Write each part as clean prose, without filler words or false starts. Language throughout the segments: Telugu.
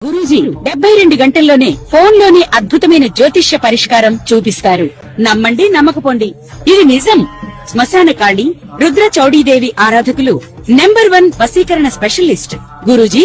గురూజీ 72 గంటల్లోనే ఫోన్ లోని అద్భుతమైన జ్యోతిష్య పరిష్కారం చూపిస్తారు. నమ్మండి నమ్మకపోండి, ఇది నిజం. శ్మశాన కాళి రుద్ర చౌడీదేవి ఆరాధకులు నంబర్ 1 వశీకరణ స్పెషలిస్ట్ గురూజీ.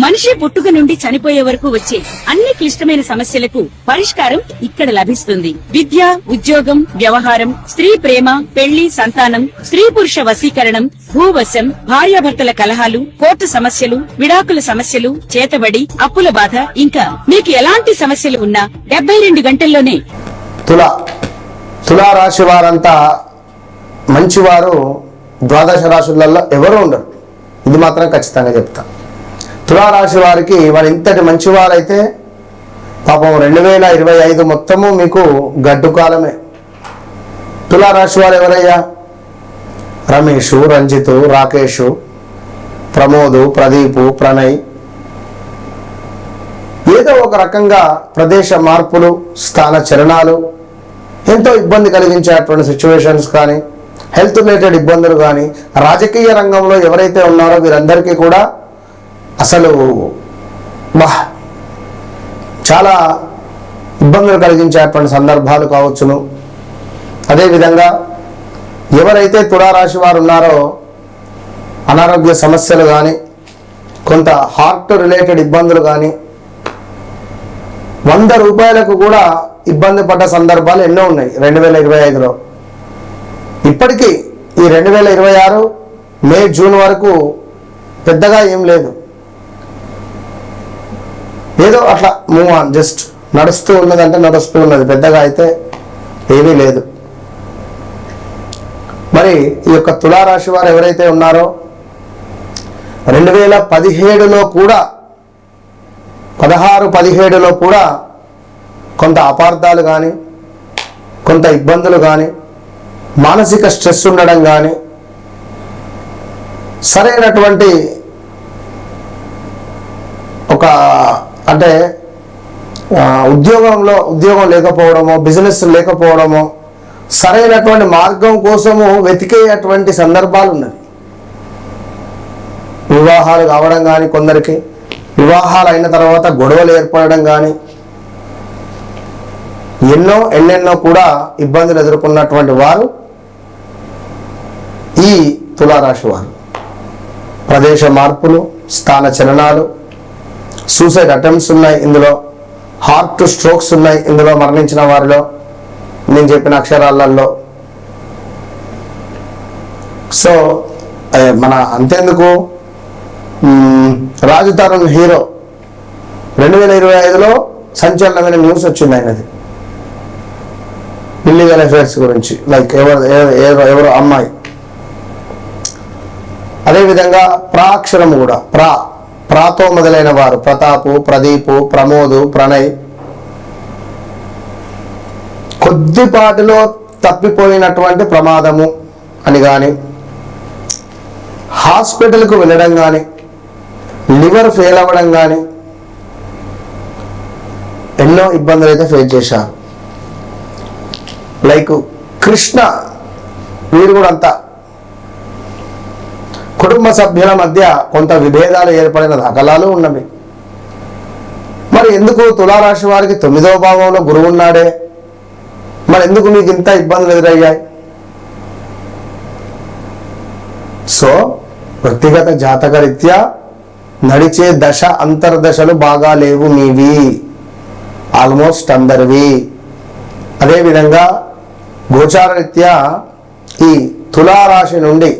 మనిషి పుట్టుక నుండి చనిపోయే వరకు వచ్చే అన్ని క్లిష్టమైన సమస్యలకు పరిష్కారం ఇక్కడ లభిస్తుంది. విద్య, ఉద్యోగం, వ్యవహారం, స్త్రీ ప్రేమ, పెళ్లి, సంతానం, స్త్రీ పురుష వశీకరణం, భూవశం, భార్యాభర్తల కలహాలు, కోర్టు సమస్యలు, విడాకుల సమస్యలు, చేతబడి, అప్పుల బాధ, ఇంకా మీకు ఎలాంటి సమస్యలు ఉన్నా 72 గంటల్లోనే. తులా రాశి వారంతా మంచివారు ద్వాదశ రాశులలో ఎవరు ఉండరు, ఇది మాత్రం ఖచ్చితంగా చెప్తా. తులారాశి వారికి వారు ఇంతటి మంచివారైతే పాపం 2025 మొత్తము మీకు గడ్డు కాలమే. తులారాశి వారు ఎవరయ్యా? రమేష్, రంజిత్, రాకేష్, ప్రమోద్, ప్రదీప్, ప్రణయ్. ఏదో ఒక రకంగా ప్రదేశ మార్పులు, స్థాన చలనాలు, ఎంతో ఇబ్బంది కలిగించేటువంటి సిచ్యువేషన్స్ కానీ, హెల్త్ రిలేటెడ్ ఇబ్బందులు కానీ, రాజకీయ రంగంలో ఎవరైతే ఉన్నారో వీరందరికీ కూడా అసలు చాలా ఇబ్బందులు కలిగించేటువంటి సందర్భాలు కావచ్చును. అదేవిధంగా ఎవరైతే తులారాశి వారు ఉన్నారో అనారోగ్య సమస్యలు కానీ, కొంత హార్ట్ రిలేటెడ్ ఇబ్బందులు కానీ, 100 రూపాయలకు కూడా ఇబ్బంది పడ్డ సందర్భాలు ఎన్నో ఉన్నాయి 2025లో. ఇప్పటికీ ఈ 2026 మే, జూన్ వరకు పెద్దగా ఏం లేదు, ఏదో అట్లా మూవ్ ఆన్, జస్ట్ నడుస్తూ ఉన్నదంటే నడుస్తూ ఉన్నది, పెద్దగా అయితే ఏమీ లేదు. మరి ఈ యొక్క తులారాశి వారు ఎవరైతే ఉన్నారో 2017లో కూడా 16-17లో కూడా కొంత అపార్థాలు కానీ, కొంత ఇబ్బందులు కానీ, మానసిక స్ట్రెస్ ఉండడం కానీ, సరైనటువంటి ఒక అంటే ఉద్యోగం లేకపోవడమో, బిజినెస్ లేకపోవడమో, సరైనటువంటి మార్గం కోసము వెతికేటువంటి సందర్భాలు ఉన్నవి. వివాహాలు కావడం కానీ, కొందరికి వివాహాలు అయిన తర్వాత గొడవలు ఏర్పడడం కానీ, ఎన్నెన్నో కూడా ఇబ్బందులు ఎదుర్కొన్నటువంటి వారు ఈ తులారాశి వారు. ప్రదేశ మార్పులు, స్థాన చలనాలు, సూసైడ్ అటెంప్ట్స్ ఉన్నాయి ఇందులో, హార్ట్ స్ట్రోక్స్ ఉన్నాయి ఇందులో, మరణించిన వారిలో నేను చెప్పిన అక్షరాలలో. సో మన అంతేందుకు రాజు తరుణ్ హీరో 2025లో సంచలనమైన న్యూస్ వచ్చింది ఆయనది, ఇల్లీగల్ అఫైర్స్ గురించి, లైక్ ఎవరు అమ్మాయి. అదేవిధంగా ప్రాక్షరము కూడా ప్రాతో మొదలైన వారు ప్రతాపు, ప్రదీపు, ప్రమోద్, ప్రణయ్ కొద్దిపాటిలో తప్పిపోయినటువంటి ప్రమాదము అని కానీ, హాస్పిటల్కు వెళ్ళడం కానీ, లివర్ ఫెయిల్ అవ్వడం కానీ, ఎన్నో ఇబ్బందులు అయితే ఫేస్ చేశారు. లైక్ కృష్ణ, వీరు కూడా అంతా కుటుంబ సభ్యుల మధ్య కొంత విభేదాలు ఏర్పడిన దాఖలాలు ఉన్నవి. మరి ఎందుకు తులారాశి వారికి 9వ భావంలో గురువు ఉన్నాడే, మరి ఎందుకు మీకు ఇంత ఇబ్బందులు ఎదురయ్యాయి? సో వ్యక్తిగత జాతక రీత్యా నడిచే దశ అంతర్దశలు బాగా లేవు మీవి, ఆల్మోస్ట్ అందరివి. అదేవిధంగా గోచారరీత్యా ఈ తులారాశి నుండి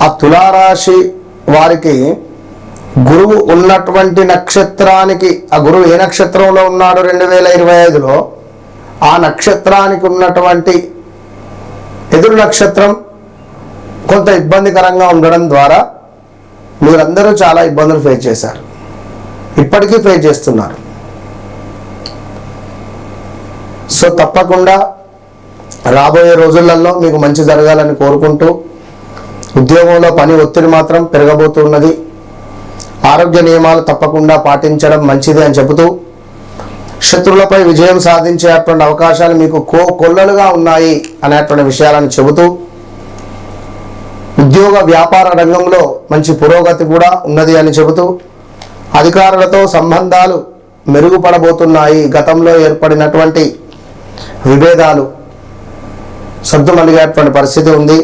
ఆ తులారాశి వారికి గురువు ఉన్నటువంటి నక్షత్రానికి, ఆ గురువు ఏ నక్షత్రంలో ఉన్నాడు 2025లో, ఆ నక్షత్రానికి ఉన్నటువంటి ఎదురు నక్షత్రం కొంత ఇబ్బందికరంగా ఉండడం ద్వారా మీరందరూ చాలా ఇబ్బందులు ఫేస్ చేశారు, ఇప్పటికీ ఫేస్ చేస్తున్నారు. సో తప్పకుండా రాబోయే రోజులలో మీకు మంచి జరగాలని కోరుకుంటూ, ఉద్యోగంలో పని ఒత్తిడి మాత్రం పెరగబోతున్నది, ఆరోగ్య నియమాలు తప్పకుండా పాటించడం మంచిది అని చెబుతూ, శత్రువులపై విజయం సాధించేటువంటి అవకాశాలు మీకు కొల్లలుగా ఉన్నాయి అనేటువంటి విషయాలను చెబుతూ, ఉద్యోగ వ్యాపార రంగంలో మంచి పురోగతి కూడా ఉన్నది అని చెబుతూ, అధికారులతో సంబంధాలు మెరుగుపడబోతున్నాయి. గతంలో ఏర్పడినటువంటి విభేదాలు సద్దుమణిగేటువంటి పరిస్థితి ఉంది.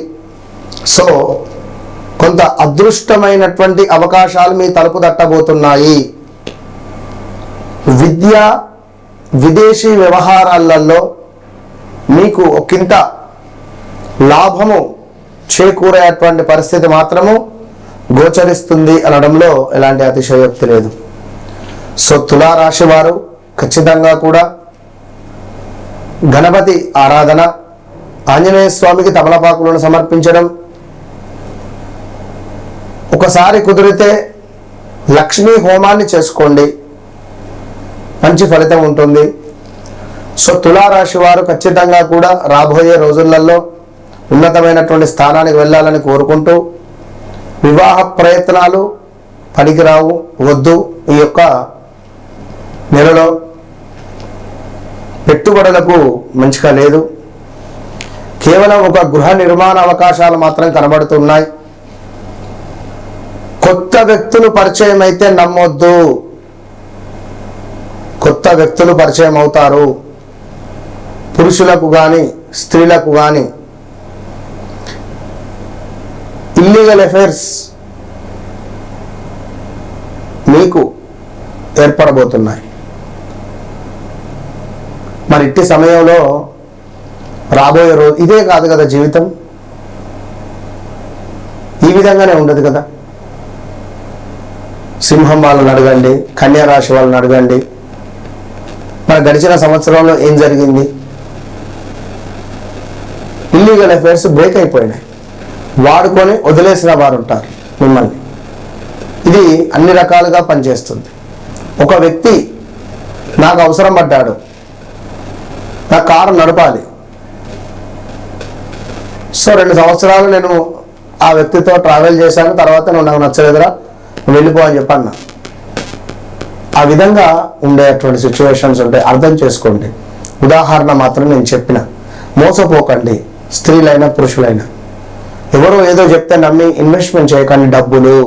సో కొంత అదృష్టమైనటువంటి అవకాశాలు మీ తలుపు తట్టబోతున్నాయి. విద్య, విదేశీ వ్యవహారాలలో మీకు ఒకంత లాభము చేకూరేటువంటి పరిస్థితి మాత్రము గోచరిస్తుంది అనడంలో ఎలాంటి అతిశయోక్తి లేదు. సో తులారాశి వారు ఖచ్చితంగా కూడా గణపతి ఆరాధన, ఆంజనేయ స్వామికి తమలపాకులను సమర్పించడం, ఒకసారి కుదిరితే లక్ష్మీ హోమాన్ని చేసుకోండి, మంచి ఫలితం ఉంటుంది. సో తులారాశి వారు ఖచ్చితంగా కూడా రాబోయే రోజులలో ఉన్నతమైనటువంటి స్థానానికి వెళ్ళాలని కోరుకుంటూ, వివాహ ప్రయత్నాలు పనికిరావు, వద్దు. ఈ యొక్క నెలలో పెట్టుబడులకు మంచిగా లేదు. కేవలం ఒక గృహ నిర్మాణ అవకాశాలు మాత్రం కనబడుతున్నాయి. కొత్త వ్యక్తులు పరిచయం అయితే నమ్మొద్దు. కొత్త వ్యక్తులు పరిచయం అవుతారు. పురుషులకు కానీ స్త్రీలకు కానీ ఇల్లీగల్ అఫైర్స్ మీకు ఏర్పడబోతున్నాయి. మరి ఇట్టి సమయంలో రాబోయే రోజు ఇదే కాదు కదా, జీవితం ఈ విధంగానే ఉండదు కదా. సింహం వాళ్ళని అడగండి, కన్యా రాశి వాళ్ళని అడగండి, మన గడిచిన సంవత్సరంలో ఏం జరిగింది. ఇల్లీగల్ అఫైర్స్ బ్రేక్ అయిపోయినాయి, వాడుకొని వదిలేసిన వారు ఉంటారు మిమ్మల్ని. ఇది అన్ని రకాలుగా పనిచేస్తుంది. ఒక వ్యక్తి నాకు అవసరం పడ్డాడు, నా కారు నడపాలి. సో 2 సంవత్సరాలు నేను ఆ వ్యక్తితో ట్రావెల్ చేశాను. తర్వాత నువ్వు నాకు నచ్చలేదురా, వెళ్ళిపో అని చెప్పన్నా. ఆ విధంగా ఉండేటువంటి సిచ్యువేషన్స్ ఉంటాయి, అర్థం చేసుకోండి. ఉదాహరణ మాత్రం నేను చెప్పిన, మోసపోకండి. స్త్రీలైనా పురుషులైనా ఎవరో ఏదో చెప్తే నమ్మి ఇన్వెస్ట్మెంట్ చేయకండి డబ్బులు.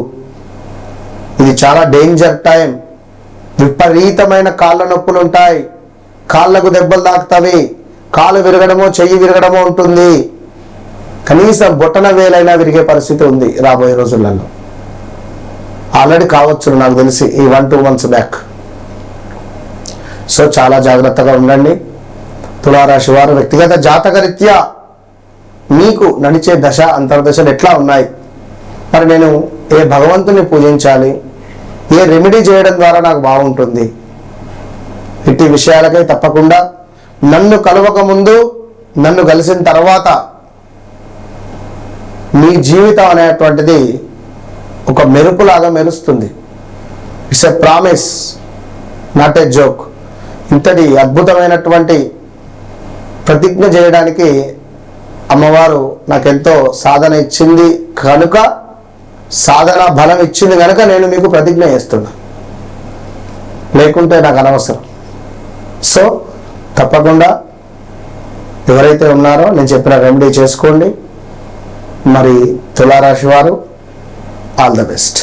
ఇది చాలా డేంజర్ టైం. విపరీతమైన కాళ్ళ నొప్పులు ఉంటాయి, కాళ్ళకు దెబ్బలు తాకుతాయి, కాలు విరగడమో చెయ్యి విరగడమో ఉంటుంది. కనీసం బొట్టన వేలైనా విరిగే పరిస్థితి ఉంది రాబోయే రోజులలో. ఆల్రెడీ కావచ్చు నాకు తెలిసి ఈ 1-2 months బ్యాక్. సో చాలా జాగ్రత్తగా ఉండండి. తులారాశి వారు వ్యక్తిగత జాతకరీత్యా మీకు నడిచే దశ అంతర్దశలు ఎట్లా ఉన్నాయి, మరి నేను ఏ భగవంతుని పూజించాలి, ఏ రెమెడీ చేయడం ద్వారా నాకు బాగుంటుంది, ఇట్టి విషయాలకై తప్పకుండా నన్ను కలవక ముందు, నన్ను కలిసిన తర్వాత మీ జీవితం అనేటువంటిది ఒక మెరుపులాగా మెరుస్తుంది. It's a promise, not a joke. ఇంతటి అద్భుతమైనటువంటి ప్రతిజ్ఞ చేయడానికి అమ్మవారు నాకెంతో సాధన ఇచ్చింది కనుక, సాధన బలం ఇచ్చింది కనుక నేను మీకు ప్రతిజ్ఞ చేస్తున్నా, లేకుంటే నాకు అనవసరం. సో తప్పకుండా ఎవరైతే ఉన్నారో నేను చెప్పిన రెమెడీ చేసుకోండి. మరి తులారాశి వారు ఆల్ ద బెస్ట్.